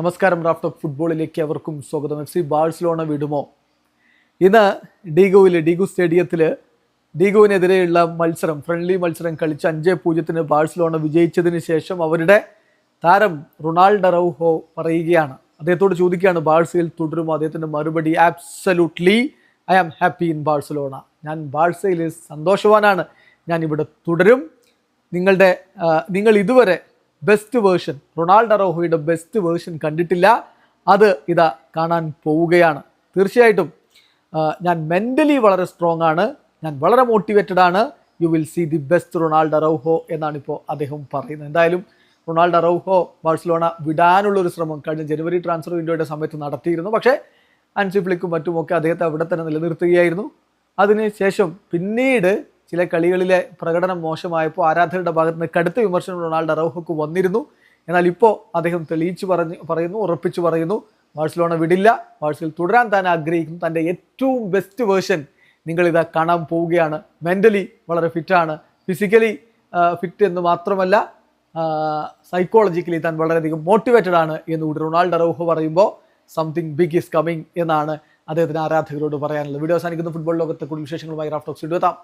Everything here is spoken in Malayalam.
നമസ്കാരം. റാഫ് ടോക്ക് ഫുട്ബോളിലേക്ക് അവർക്കും സ്വാഗതം. FC ബാഴ്സലോണ വിടുമോ? ഇന്ന് ഡീഗോ സ്റ്റേഡിയത്തിൽ ഡീഗോവിനെതിരെയുള്ള മത്സരം, ഫ്രണ്ട്ലി മത്സരം കളിച്ച് 5-0 ബാഴ്സലോണ വിജയിച്ചതിന് ശേഷം അവരുടെ താരം റൊണാൾഡോ അറൗഹോ പറയുകയാണ്, അദ്ദേഹത്തോട് ചോദിക്കുകയാണ് ബാഴ്സയിൽ തുടരുമോ. അദ്ദേഹത്തിൻ്റെ മറുപടി, absolutely I am happy in Barcelona. ഞാൻ ബാഴ്സയിൽ സന്തോഷവാനാണ്, ഞാൻ ഇവിടെ തുടരും. നിങ്ങൾ ഇതുവരെ ബെസ്റ്റ് വേർഷൻ, റൊണാൾഡോ അറൗഹോയുടെ ബെസ്റ്റ് വേർഷൻ കണ്ടിട്ടില്ല, അത് ഇതാ കാണാൻ പോവുകയാണ്. തീർച്ചയായിട്ടും ഞാൻ മെൻ്റലി വളരെ സ്ട്രോങ് ആണ്, ഞാൻ വളരെ മോട്ടിവേറ്റഡ് ആണ്. You will see the best Ronaldo Araujo എന്നാണിപ്പോൾ അദ്ദേഹം പറയുന്നത്. എന്തായാലും റൊണാൾഡോ അറൗഹോ ബാഴ്സലോണ വിടാനുള്ളൊരു ശ്രമം കഴിഞ്ഞ ജനുവരി ട്രാൻസ്ഫർ വിൻഡോയുടെ സമയത്ത് നടത്തിയിരുന്നു. പക്ഷേ ഹാൻസി ഫ്ലിക്കും മറ്റുമൊക്കെ അദ്ദേഹത്തെ അവിടെ തന്നെ നിലനിർത്തുകയായിരുന്നു. അതിനുശേഷം പിന്നീട് ചില കളികളിലെ പ്രകടനം മോശമായപ്പോൾ ആരാധകരുടെ ഭാഗത്ത് നിന്ന് കടുത്ത വിമർശനം റൊണാൾഡോ അറൗഹോക്ക് വന്നിരുന്നു. എന്നാൽ ഇപ്പോൾ അദ്ദേഹം തെളിയിച്ചു പറയുന്നു, ഉറപ്പിച്ചു പറയുന്നു, ബാഴ്സലോണ വിടില്ല, ബാഴ്സയിൽ തുടരാൻ താൻ ആഗ്രഹിക്കുന്നു. തൻ്റെ ഏറ്റവും ബെസ്റ്റ് വേർഷൻ നിങ്ങളിതാ കാണാൻ പോവുകയാണ്. മെൻ്റലി വളരെ ഫിറ്റാണ്, ഫിസിക്കലി ഫിറ്റ് എന്ന് മാത്രമല്ല സൈക്കോളജിക്കലി താൻ വളരെയധികം മോട്ടിവേറ്റഡ് ആണ് എന്നുകൂടി റൊണാൾഡോ അറൗഹോ പറയുമ്പോൾ സംതിങ് ബിഗ് ഈസ് കമ്മിങ് എന്നാണ് അദ്ദേഹത്തിന് ആരാധകരോട് പറയാനുള്ളത്. വീഡിയോ അവസാനിക്കുന്ന ഫുട്ബോൾ ലോകത്തെ കൂടുതൽ വിശേഷങ്ങളുമായി റാഫ് ടോക്സ് എത്താം.